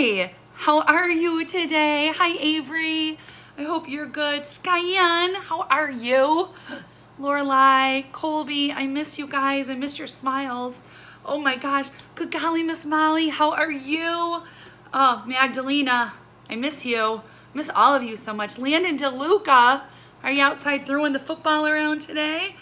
Hi, how are you today? Hi, Avery. I hope you're good. Skyan, how are you? Lorelai, Colby, I miss you guys. I miss your smiles. Oh my gosh. Good golly, Miss Molly, how are you? Oh, Magdalena, I miss you. Miss all of you so much. Landon DeLuca, are you outside throwing the football around today?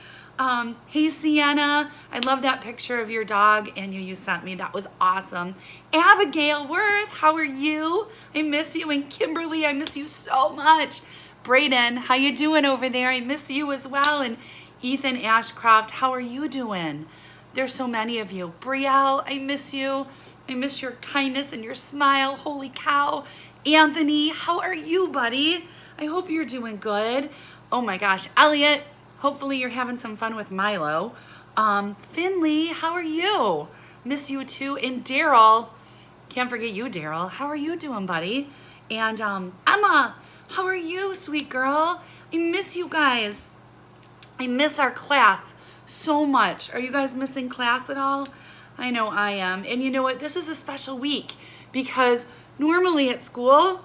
Hey Sienna, I love that picture of your dog and you sent me. That was awesome. Abigail Worth, how are you? I miss you. And Kimberly, I miss you so much. Brayden, how you doing over there? I miss you as well. And Ethan Ashcroft, how are you doing? There's so many of you. Brielle, I miss you. I miss your kindness and your smile. Holy cow. Anthony, how are you, buddy? I hope you're doing good. Oh my gosh. Elliot, hopefully you're having some fun with Milo. Finley, how are you? Miss you too. And Daryl, can't forget you, Daryl. How are you doing, buddy? And Emma, how are you, sweet girl? I miss you guys. I miss our class so much. Are you guys missing class at all? I know I am. And you know what? This is a special week because normally at school,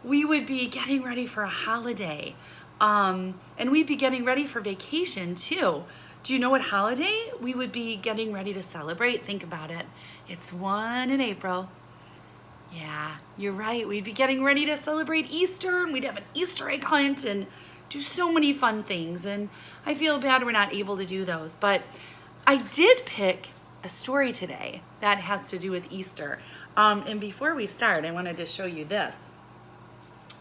we would be getting ready for a holiday. And we'd be getting ready for vacation too. Do you know what holiday we would be getting ready to celebrate? Think about it. It's one in April. Yeah, you're right. We'd be getting ready to celebrate Easter and we'd have an Easter egg hunt and do so many fun things. And I feel bad we're not able to do those. But I did pick a story today that has to do with Easter. And before we start, I wanted to show you this.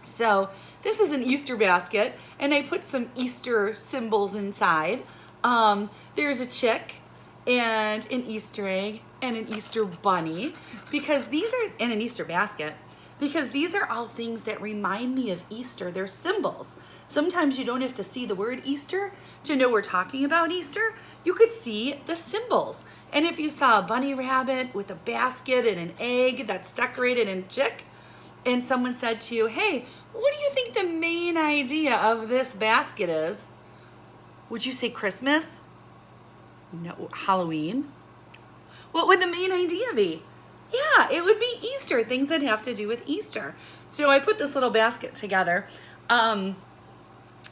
So this is an Easter basket and I put some Easter symbols inside. There's a chick and an Easter egg and an Easter bunny because these are, and an Easter basket, because these are all things that remind me of Easter. They're symbols. Sometimes you don't have to see the word Easter to know we're talking about Easter. You could see the symbols. And if you saw a bunny rabbit with a basket and an egg that's decorated in chick, and someone said to you, hey, what do you think the main idea of this basket is? Would you say Christmas? No, Halloween? What would the main idea be? Yeah, it would be Easter, things that have to do with Easter. So I put this little basket together. I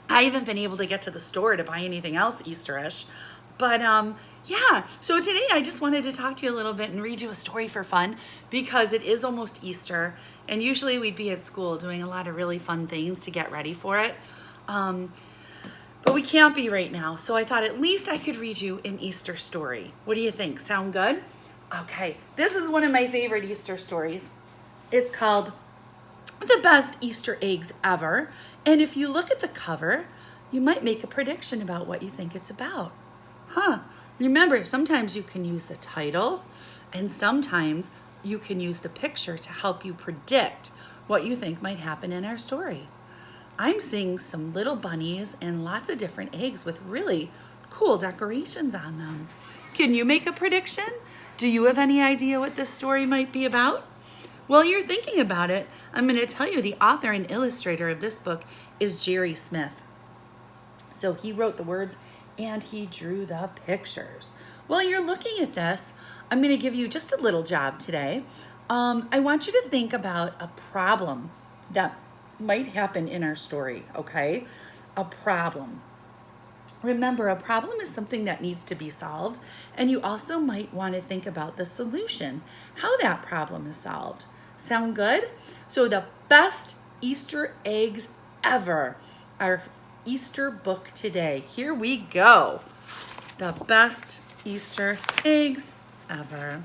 haven't been able to get to the store to buy anything else Easterish. But yeah, so today I just wanted to talk to you a little bit and read you a story for fun because it is almost Easter. And usually we'd be at school doing a lot of really fun things to get ready for it. But we can't be right now. So I thought at least I could read you an Easter story. What do you think? Sound good? Okay, this is one of my favorite Easter stories. It's called The Best Easter Eggs Ever. And if you look at the cover, you might make a prediction about what you think it's about. Remember, sometimes you can use the title and sometimes you can use the picture to help you predict what you think might happen in our story. I'm seeing some little bunnies and lots of different eggs with really cool decorations on them. Can you make a prediction? Do you have any idea what this story might be about? While you're thinking about it, I'm going to tell you the author and illustrator of this book is Jerry Smith. So he wrote the words and he drew the pictures. While you're looking at this, I'm going to give you just a little job today. I want you to think about a problem that might happen in our story, okay? A problem. Remember, a problem is something that needs to be solved, and you also might want to think about the solution, how that problem is solved. Sound good? So the best Easter eggs ever, our Easter book today. Here we go. The best Easter eggs ever.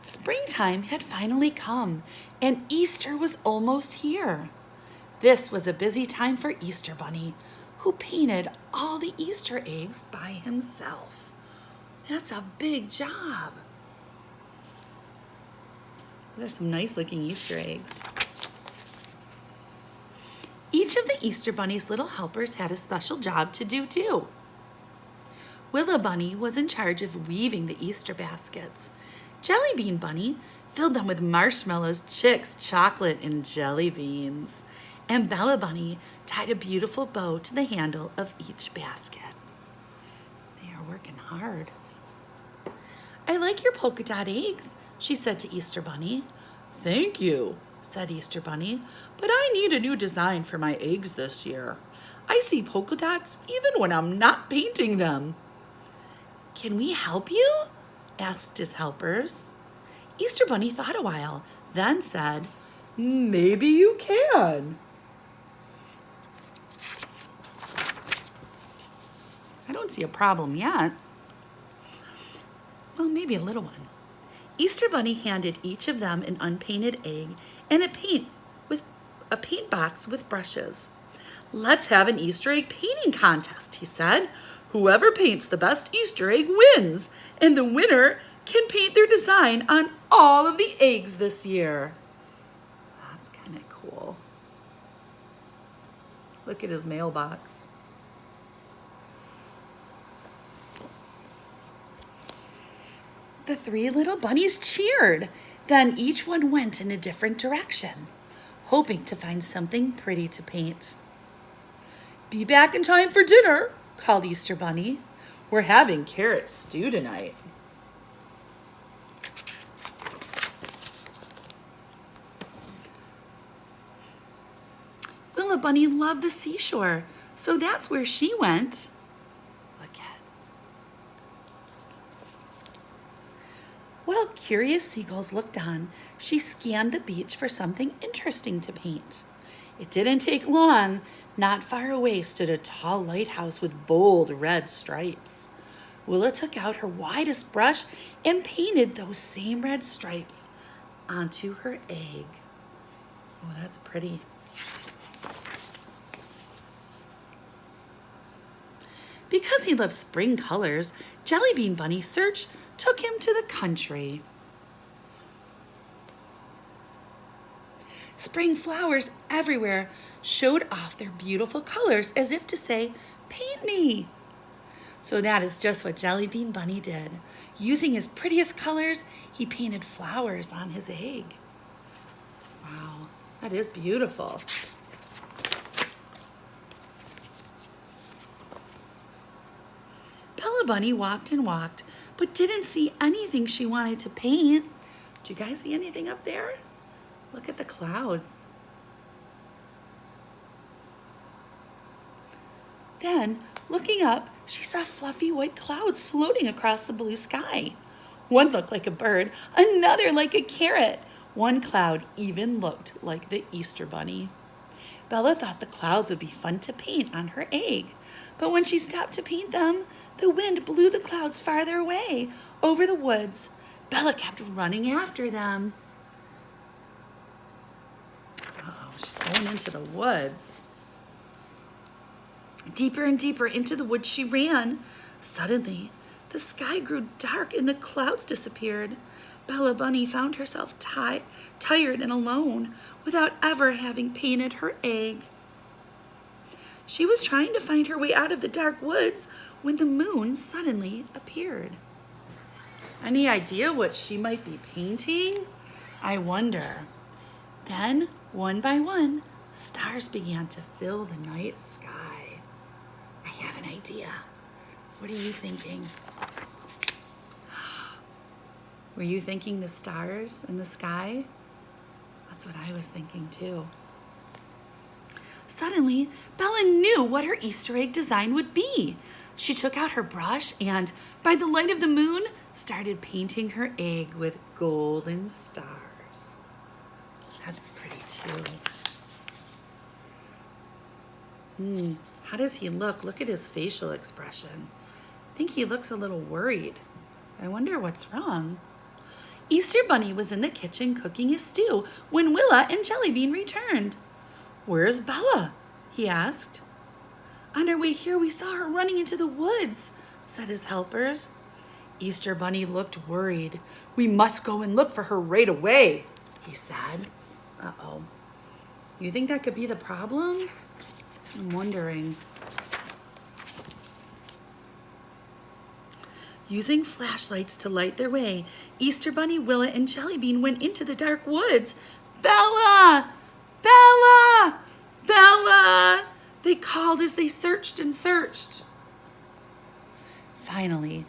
Springtime had finally come, and Easter was almost here. This was a busy time for Easter Bunny, who painted all the Easter eggs by himself. That's a big job. Those are some nice looking Easter eggs. Each of the Easter Bunny's little helpers had a special job to do too. Willow Bunny was in charge of weaving the Easter baskets. Jelly Bean Bunny filled them with marshmallows, chicks, chocolate, and jelly beans. And Bella Bunny tied a beautiful bow to the handle of each basket. They are working hard. I like your polka dot eggs, she said to Easter Bunny. "Thank you," said Easter Bunny, "but I need a new design for my eggs this year. I see polka dots even when I'm not painting them." "Can we help you?" asked his helpers. Easter Bunny thought a while, then said, "Maybe you can." I don't see a problem yet. Well, maybe a little one. Easter Bunny handed each of them an unpainted egg and a paint box with brushes. "Let's have an Easter egg painting contest," he said. "Whoever paints the best Easter egg wins, and the winner can paint their design on all of the eggs this year." That's kind of cool. Look at his mailbox. The three little bunnies cheered. Then each one went in a different direction, hoping to find something pretty to paint. "Be back in time for dinner," called Easter Bunny. "We're having carrot stew tonight." Willa Bunny loved the seashore, so that's where she went. While curious seagulls looked on, she scanned the beach for something interesting to paint. It didn't take long. Not far away stood a tall lighthouse with bold red stripes. Willa took out her widest brush and painted those same red stripes onto her egg. Oh, that's pretty. Because he loved spring colors, Jellybean Bunny search took him to the country. Spring flowers everywhere showed off their beautiful colors as if to say, "Paint me." So that is just what Jellybean Bunny did. Using his prettiest colors, he painted flowers on his egg. Wow, that is beautiful. Bella Bunny walked and walked, but didn't see anything she wanted to paint. Do you guys see anything up there? Look at the clouds. Then, looking up, she saw fluffy white clouds floating across the blue sky. One looked like a bird, another like a carrot. One cloud even looked like the Easter Bunny. Bella thought the clouds would be fun to paint on her egg, but when she stopped to paint them, the wind blew the clouds farther away over the woods. Bella kept running after them. Uh-oh, she's going into the woods. Deeper and deeper into the woods she ran. Suddenly, the sky grew dark and the clouds disappeared. Bella Bunny found herself tired and alone without ever having painted her egg. She was trying to find her way out of the dark woods when the moon suddenly appeared. Any idea what she might be painting? I wonder. Then, one by one, stars began to fill the night sky. I have an idea. What are you thinking? Were you thinking the stars in the sky? That's what I was thinking too. Suddenly, Bella knew what her Easter egg design would be. She took out her brush and, by the light of the moon, started painting her egg with golden stars. That's pretty too. How does he look? Look at his facial expression. I think he looks a little worried. I wonder what's wrong. Easter Bunny was in the kitchen cooking a stew when Willa and Jellybean returned. "Where's Bella?" he asked. "On our way here, we saw her running into the woods," said his helpers. Easter Bunny looked worried. "We must go and look for her right away," he said. Uh-oh. You think that could be the problem? I'm wondering. Using flashlights to light their way, Easter Bunny, Willa, and Jellybean went into the dark woods. "Bella! Bella! Bella!" they called as they searched and searched. Finally,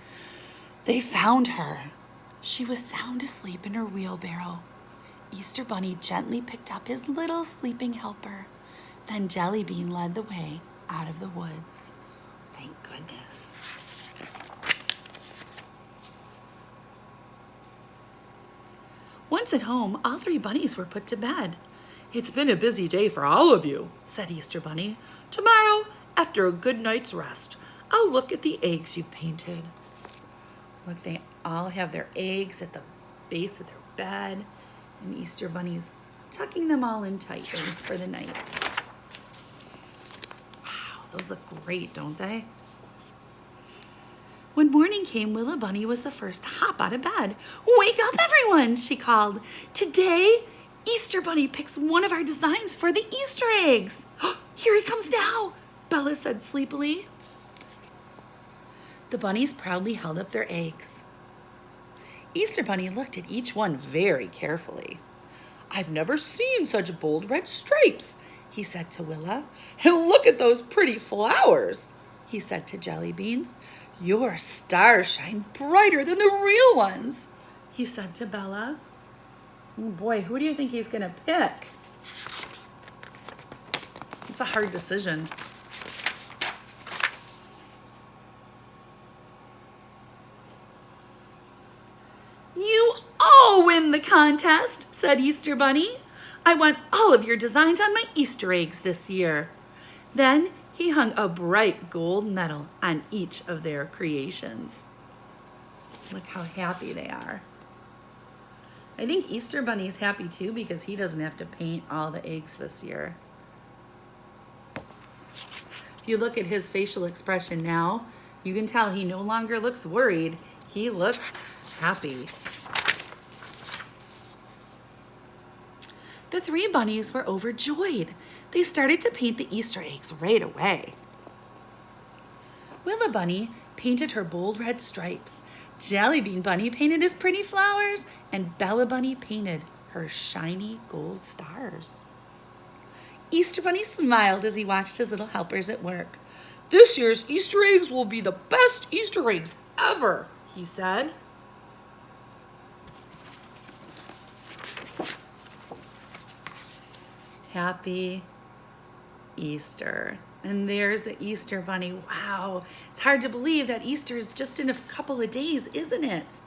they found her. She was sound asleep in her wheelbarrow. Easter Bunny gently picked up his little sleeping helper. Then Jellybean led the way out of the woods. Thank goodness. Once at home, all three bunnies were put to bed. "It's been a busy day for all of you," said Easter Bunny. "Tomorrow, after a good night's rest, I'll look at the eggs you've painted." Look, they all have their eggs at the base of their bed, and Easter Bunny's tucking them all in tightly for the night. Wow, those look great, don't they? When morning came, Willa Bunny was the first to hop out of bed. "Wake up, everyone," she called. "Today, Easter Bunny picks one of our designs for the Easter eggs." "Here he comes now," Bella said sleepily. The bunnies proudly held up their eggs. Easter Bunny looked at each one very carefully. "I've never seen such bold red stripes," he said to Willa. "And look at those pretty flowers," he said to Jellybean. "Your stars shine brighter than the real ones," he said to Bella. Oh boy, who do you think he's gonna pick? It's a hard decision. "You all win the contest," said Easter Bunny. "I want all of your designs on my Easter eggs this year." Then he hung a bright gold medal on each of their creations. Look how happy they are. I think Easter Bunny's happy too because he doesn't have to paint all the eggs this year. If you look at his facial expression now, you can tell he no longer looks worried. He looks happy. The three bunnies were overjoyed. They started to paint the Easter eggs right away. Willa Bunny painted her bold red stripes. Jellybean Bunny painted his pretty flowers, and Bella Bunny painted her shiny gold stars. Easter Bunny smiled as he watched his little helpers at work. "This year's Easter eggs will be the best Easter eggs ever," he said. Happy Easter. And there's the Easter Bunny. Wow, it's hard to believe that Easter is just in a couple of days, isn't it?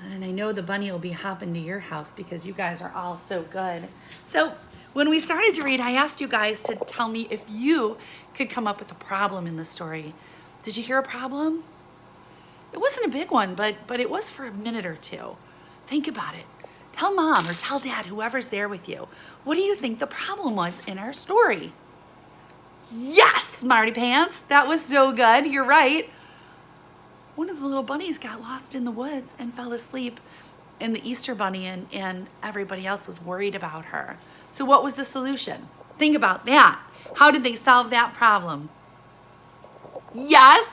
And I know the bunny will be hopping to your house because you guys are all so good. So when we started to read, I asked you guys to tell me if you could come up with a problem in the story. Did you hear a problem? It wasn't a big one, but it was for a minute or two. Think about it. Tell mom or tell dad, whoever's there with you, what do you think the problem was in our story? Yes, Smarty Pants, that was so good, you're right. One of the little bunnies got lost in the woods and fell asleep, and the Easter Bunny and everybody else was worried about her. So what was the solution? Think about that. How did they solve that problem? Yes,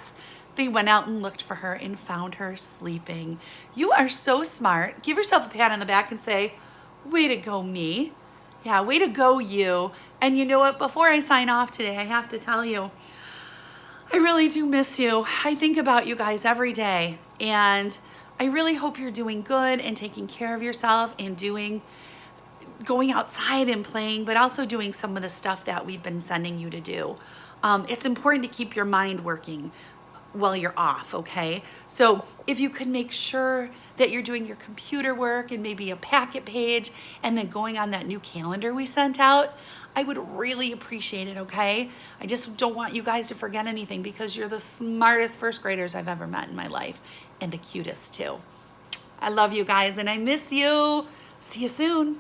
they went out and looked for her and found her sleeping. You are so smart. Give yourself a pat on the back and say, way to go, me. Yeah, way to go, you. And you know what? Before I sign off today, I have to tell you, I really do miss you. I think about you guys every day. And I really hope you're doing good and taking care of yourself and going outside and playing, but also doing some of the stuff that we've been sending you to do. It's important to keep your mind working while you're off, okay? So if you could make sure that you're doing your computer work and maybe a packet page and then going on that new calendar we sent out, I would really appreciate it, okay? I just don't want you guys to forget anything because you're the smartest first graders I've ever met in my life and the cutest too. I love you guys and I miss you. See you soon.